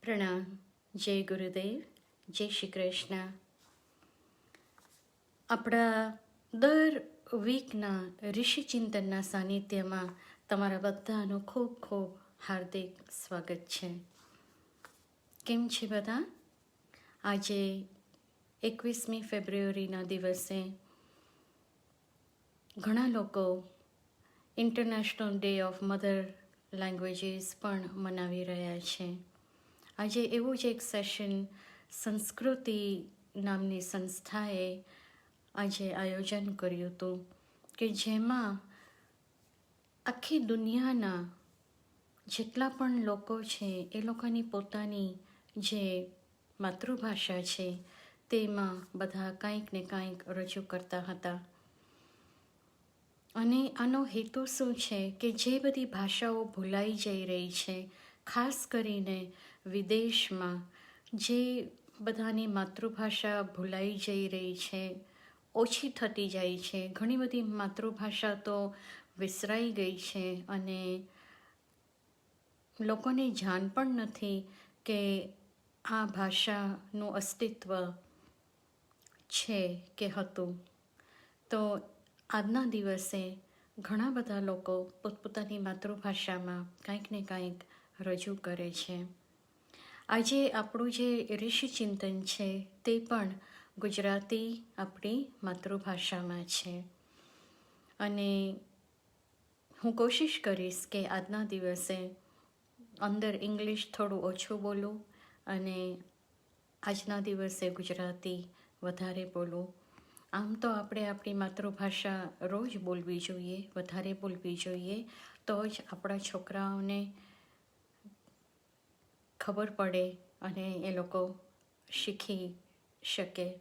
પ્રણામ. જય ગુરુદેવ, જય શ્રી કૃષ્ણ. આપણા દર વીકના ઋષિ ચિંતનના સાનિધ્યમાં તમારા બધાનું ખૂબ ખૂબ હાર્દિક સ્વાગત છે. કેમ છે બધા? આજે 21મી ફેબ્રુઆરીના દિવસે ઘણા લોકો international day of mother languages પણ મનાવી રહ્યા છે. આજે એવું જ એક સેશન સંસ્કૃતિ નામની સંસ્થાએ આજે આયોજન કર્યું હતું કે જેમાં આખી દુનિયાના જેટલા પણ લોકો છે એ લોકોની પોતાની જે માતૃભાષા છે તેમાં બધા કંઈક ને કંઈક રજૂ કરતા હતા. અને આનો હેતુ શું છે કે જે બધી ભાષાઓ ભૂલાઈ જઈ રહી છે, ખાસ કરીને વિદેશમાં જે બધાની માતૃભાષા ભૂલાઈ જઈ રહી છે, ઓછી થતી જાય છે, ઘણી બધી માતૃભાષા તો વિસરાઈ ગઈ છે અને લોકોને જાણ પણ નથી કે આ ભાષાનું અસ્તિત્વ છે કે હતું. તો આજના દિવસે ઘણા બધા લોકો પોતપોતાની માતૃભાષામાં કંઈક ને કંઈક રજૂ કરે છે. આજે આપણું જે ઋષિ ચિંતન છે તે પણ ગુજરાતી આપણી માતૃભાષામાં છે. અને હું કોશિશ કરીશ કે આજના દિવસે અંદર ઇંગ્લિશ થોડું ઓછું બોલું અને આજના દિવસે ગુજરાતી વધારે બોલું. આમ તો આપણે આપણી માતૃભાષા રોજ બોલવી જોઈએ, વધારે બોલવી જોઈએ, તો જ આપણા છોકરાઓને ખબર પડે અને એ લોકો શીખી શકે.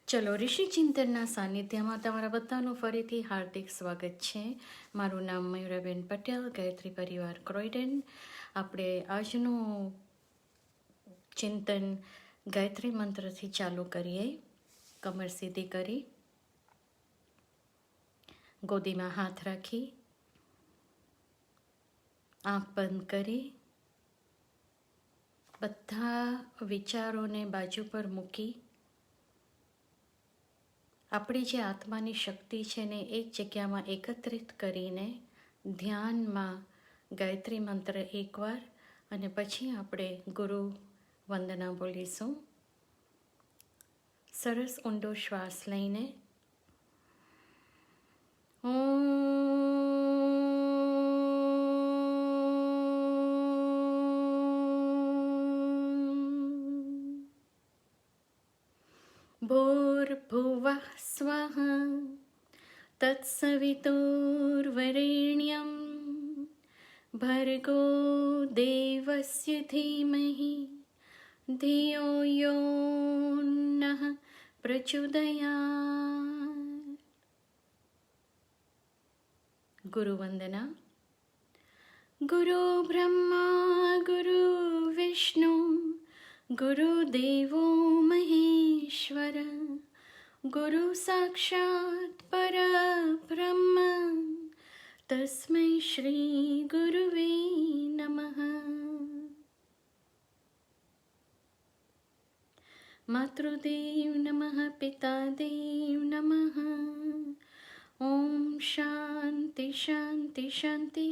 ચલો, ઋષિ ચિંતનના સાનિધ્યમાં તમારા બધાનું ફરીથી હાર્દિક સ્વાગત છે. મારું નામ મયુરાબેન પટેલ, ગાયત્રી પરિવાર ક્રોયડન. આપણે આજનું ચિંતન ગાયત્રી મંત્રથી ચાલુ કરીએ. કમર સીધી કરી, ગોદીમાં હાથ રાખી, આંખ બંધ કરી, બધા વિચારોને બાજુ પર મૂકી આપણી જે આત્માની શક્તિ છે ને એક જગ્યામાં એકત્રિત કરીને ધ્યાનમાં ગાયત્રી મંત્ર એકવાર અને પછી આપણે ગુરુ વંદના બોલીશું. સરસ ઊંડો શ્વાસ લઈને ભૂર્ભુવઃ સ્વઃ તત્સવિતુર્વરેણ્યં ભર્ગો દેવસ્ય ધીમહિ ધિયો યો નઃ પ્રચોદયાत्. ગુરુ વંદના. ગુરુ બ્રહ્મા ગુરુ વિષ્ણુ ગુરુદેવો મહેશ્વર ગુરુ સાક્ષાત પરબ્રહ્મ તસ્મૈ શ્રી ગુરુવે નમઃ. માતૃદેવ નમઃ, પિતાદેવ નમઃ. ઓમ શાંતિ શાંતિ શાંતિ.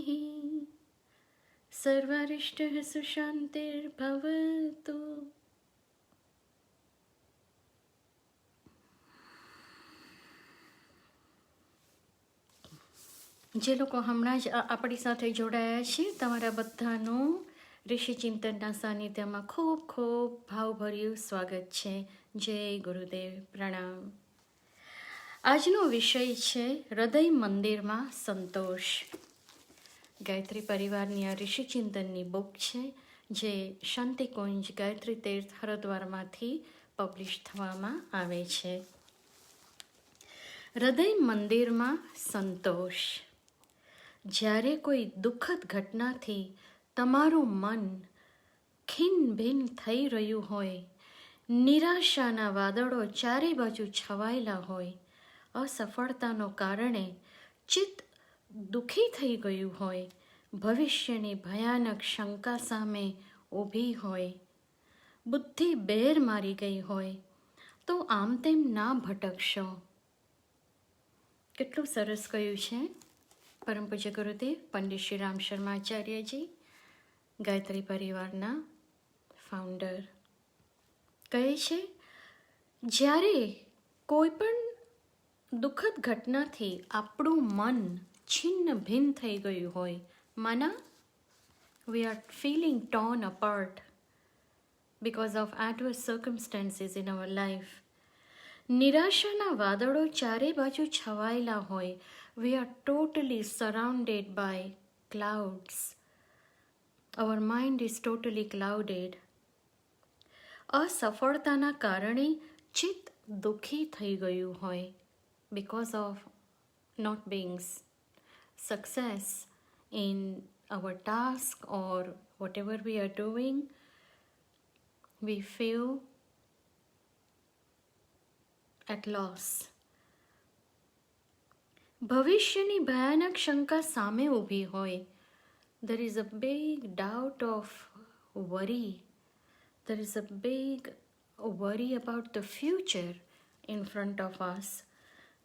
સર્વારિષ્ટઃ સુશાંતિર્ભવતુ. જે લોકો હમણાં જ આપણી સાથે જોડાયા છે, તમારા બધાનું ઋષિ ચિંતનના સાનિધ્યમાં ખૂબ ખૂબ ભાવભર્યું સ્વાગત છે. જય ગુરુદેવ, પ્રણામ. આજનો વિષય છે હૃદય મંદિરમાં સંતોષ. ગાયત્રી પરિવારની આ ઋષિ ચિંતનની બુક છે જે શાંતિકુંજ ગાયત્રી તીર્થ હરિદ્વારમાંથી પબ્લિશ થવામાં આવે છે. હૃદય મંદિરમાં સંતોષ. જ્યારે કોઈ દુઃખદ ઘટનાથી તમારું મન ખિન્ન ભિન્ન થઈ રહ્યું હોય, નિરાશાના વાદળો ચારે બાજુ છવાયેલા હોય, અસફળતાનો કારણે ચિત્ત દુઃખી થઈ ગયું હોય, ભવિષ્યની ભયાનક શંકા સામે ઊભી હોય, બુદ્ધિ બેર મારી ગઈ હોય, તો આમ તેમ ના ભટકશો. કેટલું સરસ કહ્યું છે પરમ પૂજ્ય ગુરુદેવ પંડિત શ્રી રામ શર્મા આચાર્યજી, ગાયત્રી પરિવારના ફાઉન્ડર. કહે છે, જ્યારે કોઈ પણ દુઃખદ ઘટનાથી આપણું મન છિન્ન ભિન્ન થઈ ગયું હોય, માના we are feeling torn apart because of adverse circumstances in our life. નિરાશાના વાદળો ચારે બાજુ છવાયેલા હોય, we are totally surrounded by clouds. Our mind is totally clouded. અસફળતાના કારણે ચિત્ત દુઃખી થઈ ગયું હોય, because of not being success in our task or whatever we are doing, we feel at loss. ભવિષ્યની ભયાનક શંકા સામે ઊભી હોય, there is a big doubt of worry. There is a big worry about the future in front of us.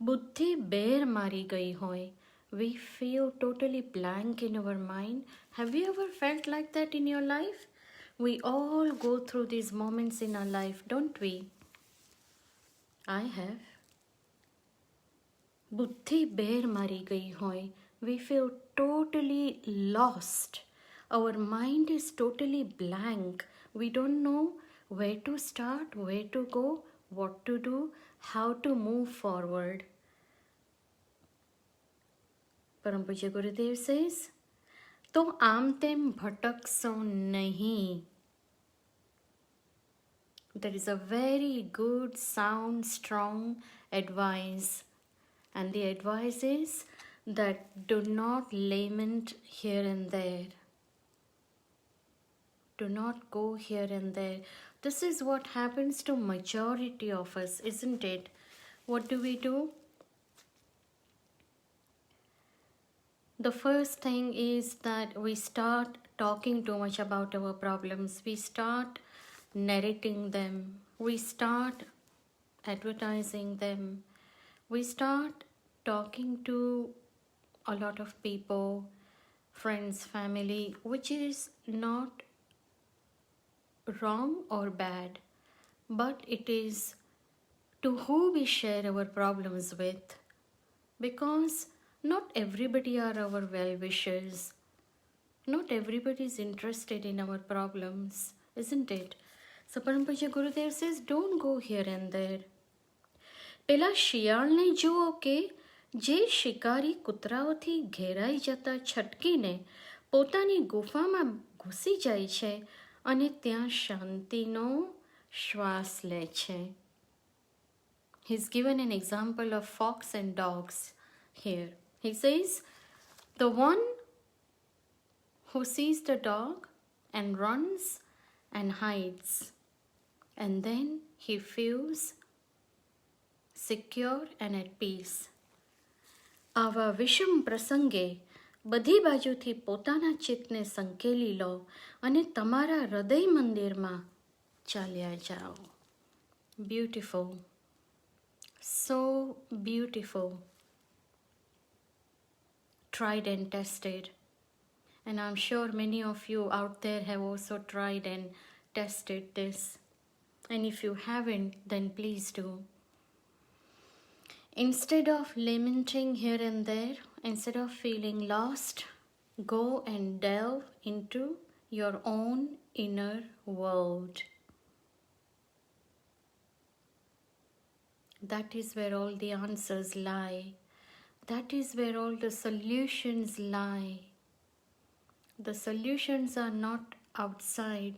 બુદ્ધિ બેર મારી ગઈ હોય, we feel totally blank in our mind. Have you ever felt like that in your life? We all go through these moments in our life, don't we? I have. બુદ્ધિ બેર મારી ગઈ હોય, we feel totally lost. Our mind is totally blank. We don't know where to start, where to go, what to do, how to move forward. પરમ પૂજ્ય ગુરુદેવ says, તો આમ તેમ ભટકશો નહીં. There is a very good, sound, strong advice. And the advice is that do not lament here and there. Do not go here and there. This is what happens to majority of us, isn't it? What do? The first thing is that we start talking too much about our problems. We start narrating them. We start advertising them. We start talking to a lot of people, friends, family, which is not wrong or bad, but it is to who we share our problems with, because not everybody are our well-wishers. Not everybody is interested in our problems, isn't it? So Param Pujya Gurudev says, don't go here and there. પેલા શિયાળને જુઓ કે જે શિકારી કૂતરાઓથી ઘેરાઈ જતા છટકીને પોતાની ગુફામાં ઘૂસી જાય છે અને ત્યાં શાંતિનો શ્વાસ લે છે. He's given an example of fox and dogs here. He says, the one who sees the dog and runs and hides, and then he feels secure and at peace. આવા વિષમ પ્રસંગે બધી બાજુથી પોતાના ચિત્તને સંકેલી લો અને તમારા હૃદય મંદિરમાં ચાલ્યા જાઓ. Beautiful. So beautiful. Tried and tested. And I'm sure many of you out there have also tried and tested this. And if you haven't, then please do. Instead of lamenting here and there, instead of feeling lost, go and delve into your own inner world. That is where all the answers lie. That is where all the solutions lie. The solutions are not outside.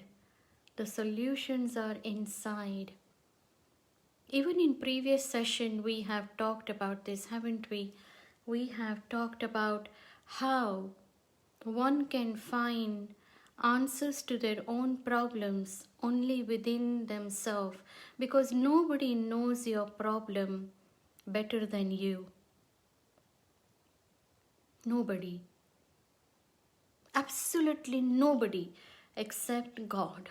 The solutions are inside. Even in previous session we have talked about this, haven't we? We have talked about how one can find answers to their own problems only within themselves, because nobody knows your problem better than you. Nobody. Absolutely nobody. except God.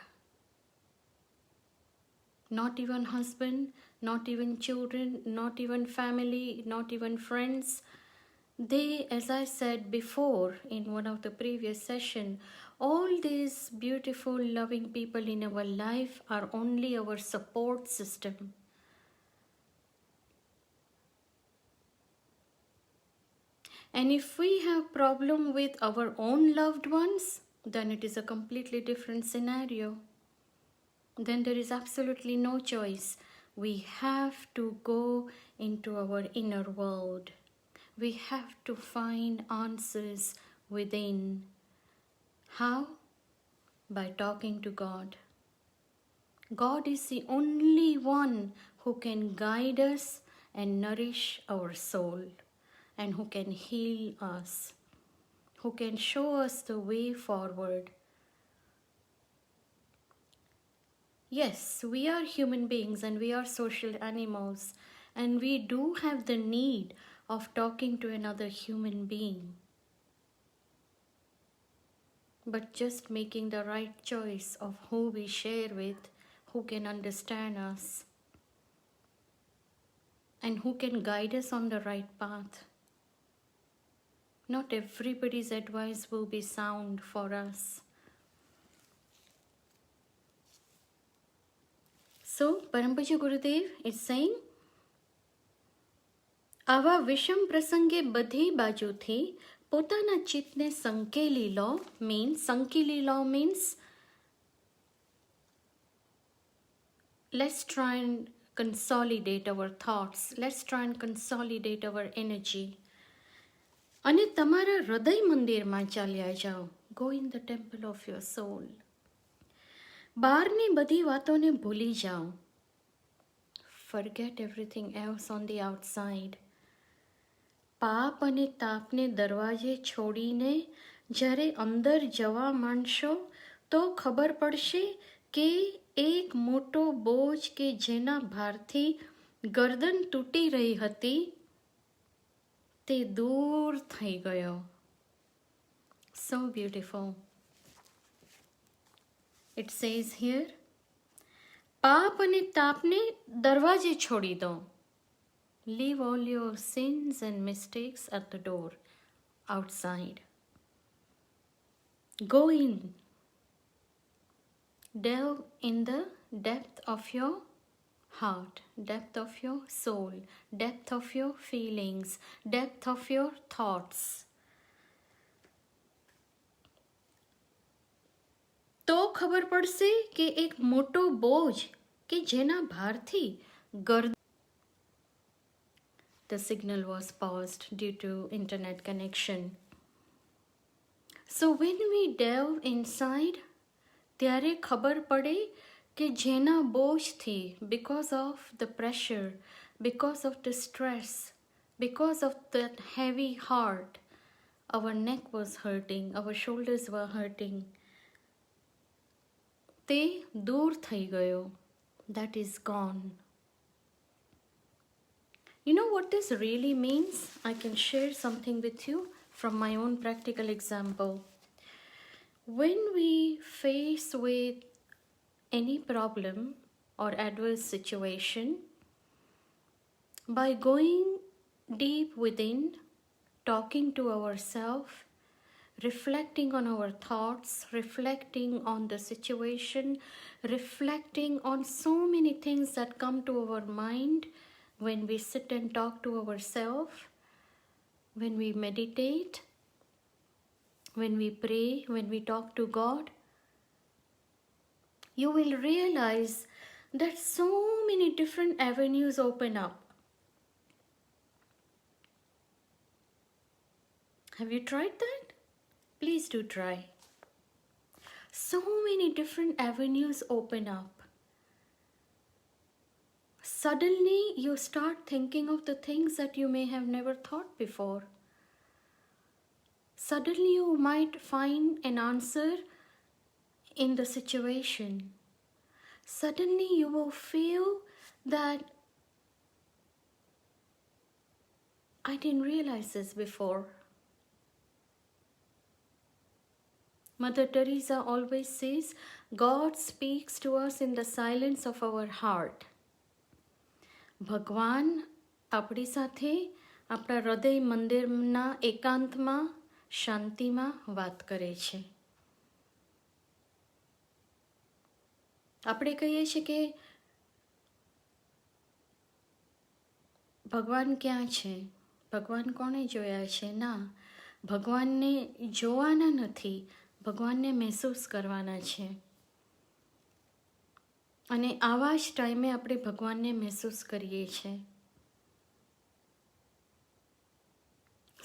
Not even husband, not even children, not even family, not even friends. They, as I said before in one of the previous session, all these beautiful, loving people in our life are only our support system. And if we have problem with our own loved ones, then it is a completely different scenario. Then there is absolutely no choice. We have to go into our inner world. We have to find answers within. How? By talking to God. God is the only one who can guide us and nourish our soul, and who can heal us, who can show us the way forward. Yes, we are human beings and we are social animals, and we do have the need of talking to another human being. But just making the right choice of who we share with, who can understand us, and who can guide us on the right path. Not everybody's advice will be sound for us. So, Parampaja Gurudev is saying, આવા વિષમ પ્રસંગે બધી બાજુથી પોતાના ચિત્તને સંકેલી લો. સંકેલી લો means let's try and consolidate our thoughts. Let's try and consolidate our energy. અને તમારા હૃદય મંદિરમાં ચાલ્યા જાઓ. Go in the temple of your soul. બહારની બધી વાતોને ભૂલી જાઓ. Forget everything else on the outside. પાપ અને તાપને દરવાજે છોડીને જ્યારે અંદર જવા માંડશો તો ખબર પડશે કે એક મોટો બોજ કે જેના ભારથી ગરદન તૂટી રહી હતી તે દૂર થઈ ગયો. So beautiful. It says here, પાપ અને તાપને દરવાજે છોડી દો. Leave all your sins and mistakes at the door, outside. Go in. Delve in the depth of your heart, depth of your soul, depth of your feelings, depth of your thoughts. તો ખબર પડશે કે એક મોટો બોજ કે જેના ભારથી ગર્દ. The signal was paused due to internet connection. So when we delve inside, ત્યારે ખબર પડે કે જેના બોજથી, because of the pressure, because of the stress, because of that heavy heart, our neck was hurting, our shoulders were hurting. તે દૂર થઈ ગયો. That is gone. You know what this really means? I can share something with you from my own practical example. When we face with any problem or adverse situation, by going deep within, talking to ourselves, reflecting on our thoughts, reflecting on the situation, reflecting on so many things that come to our mind, when we sit and talk to ourselves, when we meditate, when we pray, when we talk to God, you will realize that so many different avenues open up. Have you tried that? Please do try. So many different avenues open up. Suddenly you start thinking of the things that you may have never thought before. Suddenly you might find an answer in the situation. Suddenly you will feel that I didn't realize this before. Mother Teresa always says, God speaks to us in the silence of our heart. ભગવાન આપણી સાથે આપણા હૃદય મંદિરના એકાંતમાં, શાંતિમાં વાત કરે છે. આપણે કહીએ છીએ કે ભગવાન ક્યાં છે? ભગવાન કોણે જોયા છે? ના, ભગવાનને જોવાના નથી, ભગવાનને મહેસૂસ કરવાના છે. અને આવા જ ટાઈમે આપણે ભગવાનને મહેસૂસ કરીએ છીએ.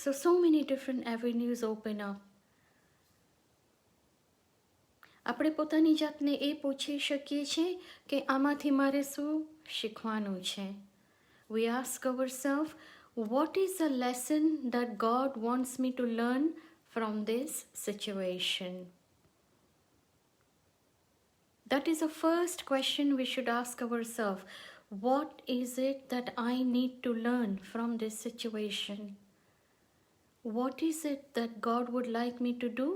So many different avenues open up. આપણે પોતાની જાતને એ પૂછી શકીએ છીએ કે આમાંથી મારે શું શીખવાનું છે. We ask ourselves, what is the lesson that God wants me to learn from this situation? That is the first question we should ask ourselves. What is it that I need to learn from this situation? What is it that God would like me to do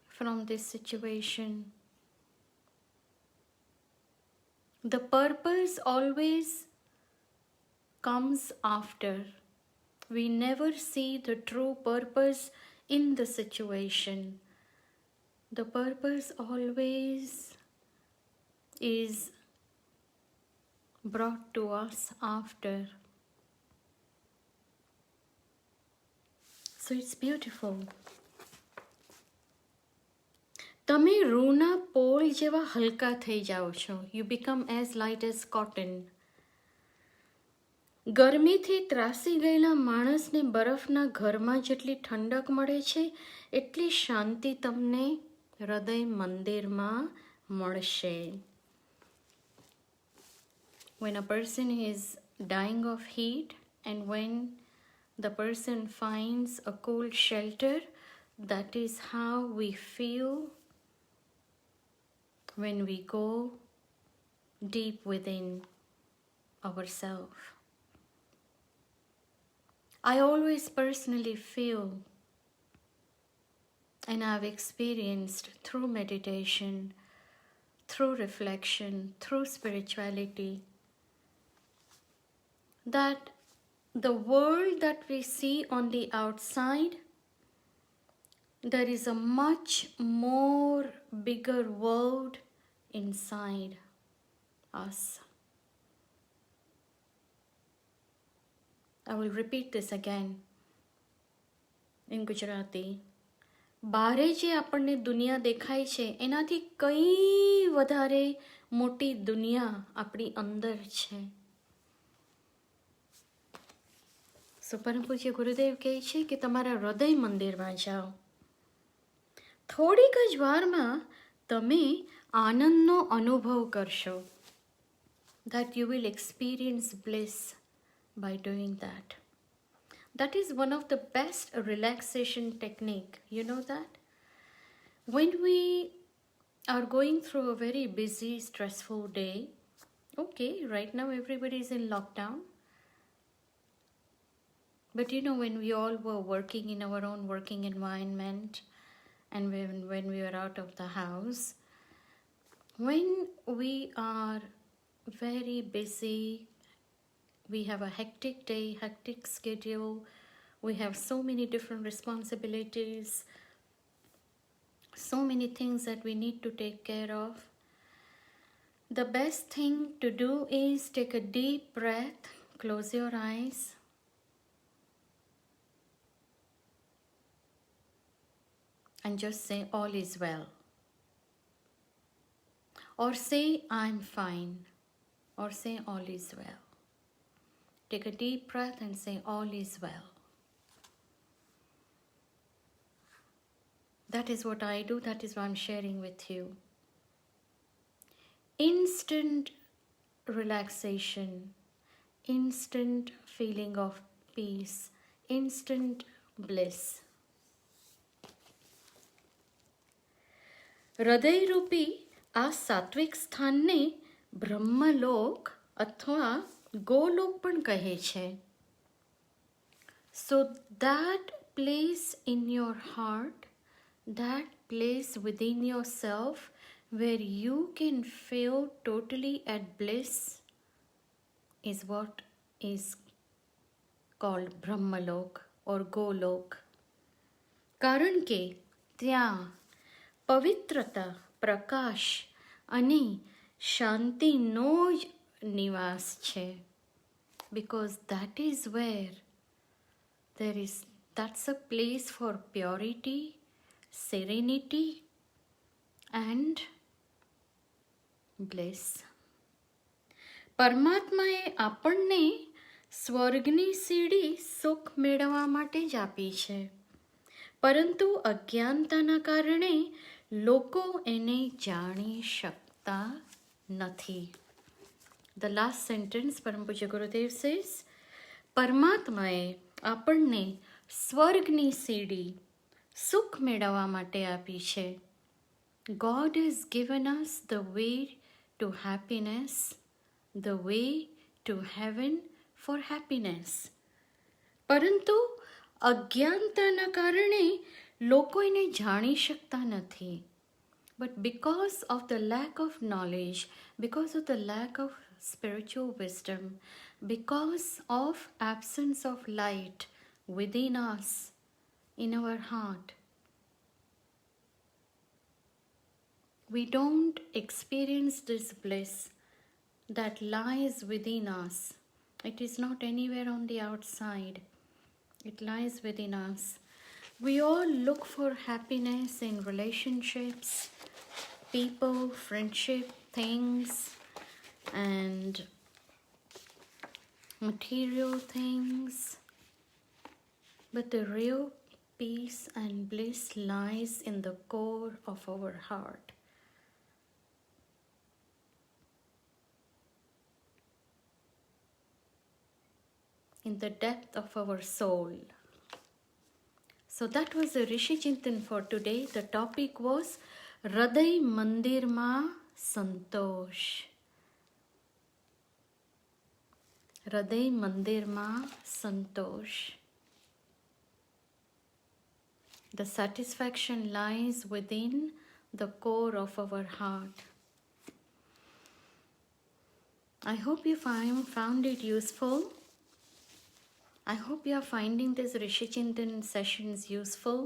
from this situation? The purpose always comes after. We never see the true purpose in the situation. The purpose always is brought to us after. So it's beautiful. તમે રૂના pole જેવા હલકા થઈ જાઓ છો. You become as light as cotton. ગરમીથી ત્રાસી ગયેલા માણસને બરફના ઘરમાં જેટલી ઠંડક મળે છે એટલી શાંતિ તમને હૃદય મંદિરમાં મળશે. When a person is dying of heat and when the person finds a cool shelter, that is how we feel when we go deep within ourselves. I always personally feel, and I've experienced through meditation, through reflection, through spirituality, that the world that we see on the outside, there is a much more bigger world inside us. I will repeat this again in Gujarati. બારે જે આપણને દુનિયા દેખાય છે એનાથી કઈ વધારે મોટી દુનિયા આપણી અંદર છે. પરમ પૂજ્ય ગુરુદેવ કહે છે કે તમારા હૃદય મંદિરમાં જાઓ. થોડીક જ વારમાં તમે આનંદનો અનુભવ કરશો. That you will experience bliss by doing that. That is one of the best relaxation technique. You know that? When we are going through a very busy, stressful day, okay, right now everybody is in lockdown. But you know, when we all were working in our own working environment and when we were out of the house, when we are very busy, we have a hectic day, hectic schedule, we have so many different responsibilities, so many things that we need to take care of. The best thing to do is take a deep breath, close your eyes, and just say, all is well. Or say, I'm fine. Or say, all is well. Take a deep breath and say, all is well. That is what I do. That is what I'm sharing with you. Instant relaxation, instant feeling of peace, instant bliss. હૃદયરૂપી આ સાત્વિક સ્થાનને બ્રહ્મલોક અથવા ગોલોક પણ કહે છે. So that place in your heart, that place within yourself where you can feel totally at bliss is what is called Brahmalok or Golok. કારણ કે ત્યાં પવિત્રતા, પ્રકાશ અને શાંતિનો જ નિવાસ છે. Because that is where that's a place for purity, serenity and bliss. પરમાત્માએ આપણને સ્વર્ગની સીડી સુખ મેળવવા માટે જ આપી છે, પરંતુ અજ્ઞાનતાના કારણે લોકો એને જાણી શકતા નથી. The last sentence, Param Pujya Gurudev says, પરમાત્માએ આપણને સ્વર્ગની સીડી સુખ મેળવવા માટે આપી છે. God has given us the way to happiness, the way to heaven for happiness. પરંતુ અજ્ઞાનતાના કારણે લોકો એને જાણી શકતા નથી. But because of the lack of knowledge, because of the lack of spiritual wisdom, because of absence of light within us, in our heart, we don't experience this bliss that lies within us. It is not anywhere on the outside. It lies within us. We all look for happiness in relationships, people, friendship, things, and material things. But the real peace and bliss lies in the core of our heart. In the depth of our soul. So that was the Rishi Chintan for today. The topic was Hriday Mandir Ma Santosh. Hriday Mandir Ma Santosh. The satisfaction lies within the core of our heart. I hope you found it useful. I hope you are finding this Rishi Chintan sessions useful.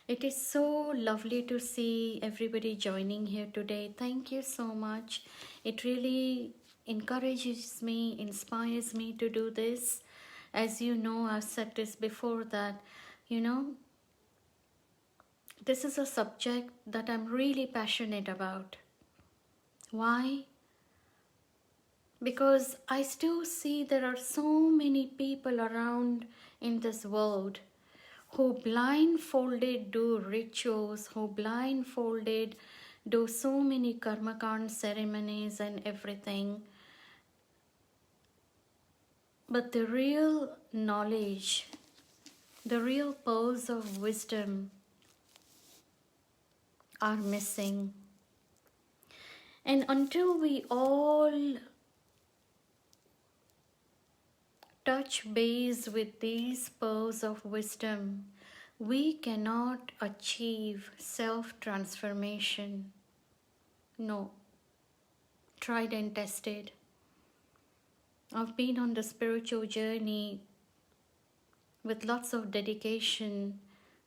It is so lovely to see everybody joining here today. Thank you so much. It really encourages me, inspires me to do this. As you know, I've said this before that, this is a subject that I'm really passionate about. Why? Because I still see there are so many people around in this world who blindfolded do rituals, who blindfolded do so many karmakand ceremonies and everything. But the real knowledge, the real pearls of wisdom are missing. And until we all touch base with these pearls of wisdom, we cannot achieve self-transformation. No. Tried and tested. I've been on the spiritual journey with lots of dedication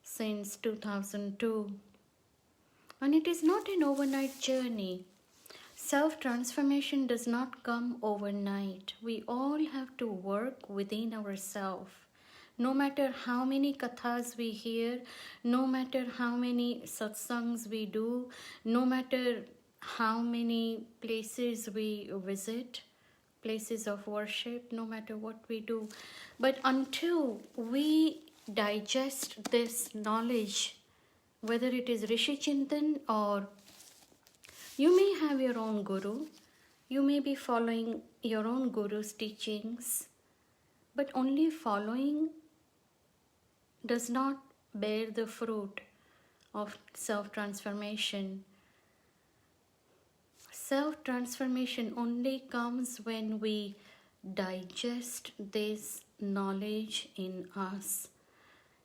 since 2002. And it is not an overnight journey. Self-transformation does not come overnight. We all have to work within ourselves. No matter how many kathas we hear, no matter how many satsangs we do, no matter how many places we visit, places of worship, no matter what we do. But until we digest this knowledge, whether it is Rishi Chintan or you may have your own guru, you may be following your own guru's teachings, but only following does not bear the fruit of self-transformation. Self-transformation only comes when we digest this knowledge in us.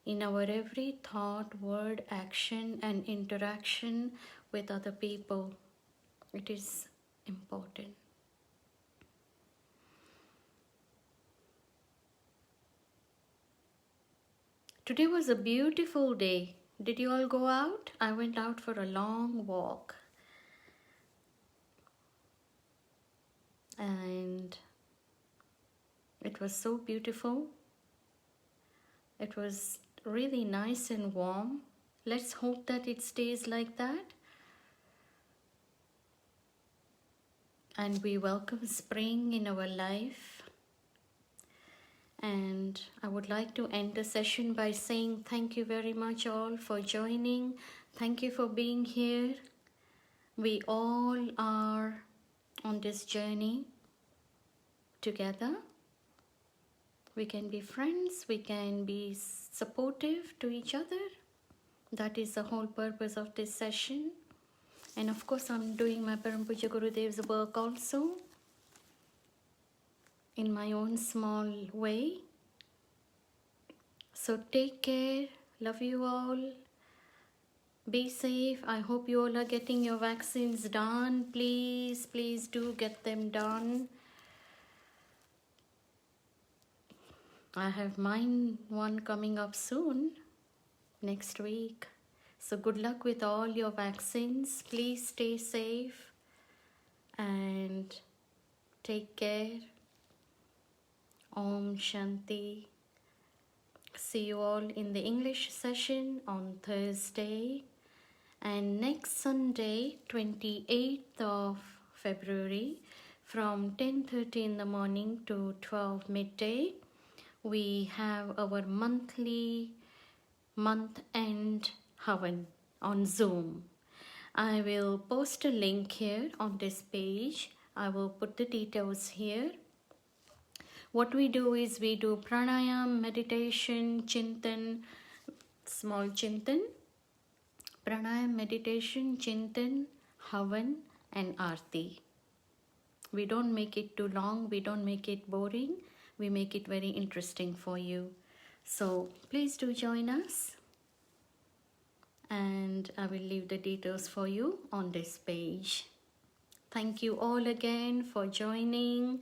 in our every thought, word, action, and interaction with other people. It is important. Today was a beautiful day. Did you all go out? I went out for a long walk. And it was so beautiful. It was really nice and warm. Let's hope that it stays like that. And we welcome spring in our life. And I would like to end the session by saying thank you very much all for joining. Thank you for being here. We all are on this journey together. We can be friends, we can be supportive to each other. That is the whole purpose of this session. And of course, I'm doing my Param Puja Gurudev's work also in my own small way. So take care. Love you all. Be safe. I hope you all are getting your vaccines done. Please, please do get them done. I have mine one coming up soon, next week. So good luck with all your vaccines. Please stay safe and take care. Om Shanti. See you all in the English session on Thursday. And next Sunday, 28th of February, from 10:30 in the morning to 12 midday, we have our monthly month-end Havan on Zoom. I will post a link here on this page. I will put the details here. What we do is we do pranayam, meditation, chintan, small chintan, pranayam, meditation, chintan, havan, and arti. We don't make it too long. We don't make it boring. We make it very interesting for you. So please do join us. And I will leave the details for you on this page. Thank you all again for joining.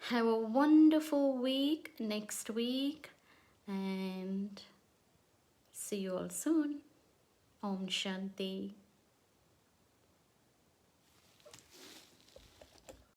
Have a wonderful week next week. And see you all soon. Om Shanti.